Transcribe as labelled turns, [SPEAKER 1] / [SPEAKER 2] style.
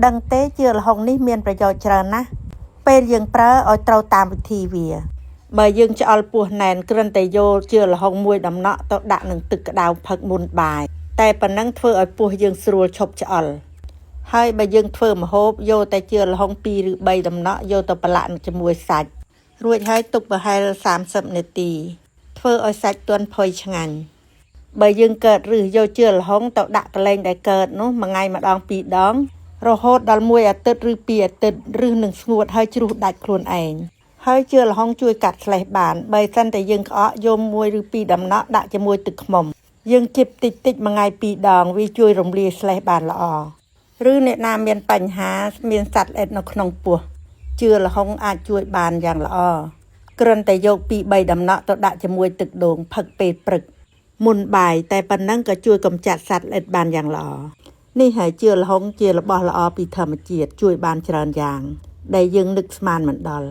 [SPEAKER 1] ដឹងទេជឿលហុងនេះមានប្រយោជន៍ច្រើនណាស់ពេលយើងប្រើឲ្យត្រូវតាមវិធីវាបើយើងឆ្អល់ពោះណែនគ្រាន់តែយកជឿលហុងមួយដំណក់ទៅដាក់នឹងទឹកក្តៅផឹកមុនបាយតែប៉ុណ្ណឹងធ្វើឲ្យពោះយើងស្រួលឈប់ឆ្អល់ហើយបើយើងធ្វើម្ហូបយកតែជឿលហុង2ឬ3ដំណក់យកទៅប្រឡាក់ជាមួយសាច់រួចហើយទុកប្រហែល30នាទីធ្វើឲ្យសាច់ទន់ផុយឆ្ងាញ់បើយើងកើតឬយកជឿលហុងទៅដាក់កន្លែងដែលកើតនោះមួយថ្ងៃម្ដង2ដងរហូតដល់1អាទិត្យឬ2អាទិត្យឬនឹងស្ងួតហើយជ្រុះដាច់ខ្លួនឯងហើយជឿលហុងជួយកាត់ស្លេសបានបើសិនតែយើងក្អកយក1ឬ2ដំណក់ដាក់ជាមួយទឹកឃ្មុំយើងជីបតិចមួយថ្ងៃ2ដងវាជួយរំលាយស្លេសបានល្អឬអ្នកណាមានបញ្ហាមានសត្វល្អិតនៅក្នុងពោះជឿលហុងអាចជួយបានយ៉ាងល្អគ្រាន់តែយក2-3ដំណក់ទៅដាក់ជាមួយទឹកដូងផឹកពេលព្រឹកមុនបាយតែប៉ុណ្ណឹងក៏ជួយកម្ចាត់សត្វល្អិតបានយ៉ាងល្អនេះហើយជឿលហុងជារបស់ល្អពីធម្មជាតិជួយបានច្រើនយ៉ាងដែលយើងនឹកស្មានមិនដល់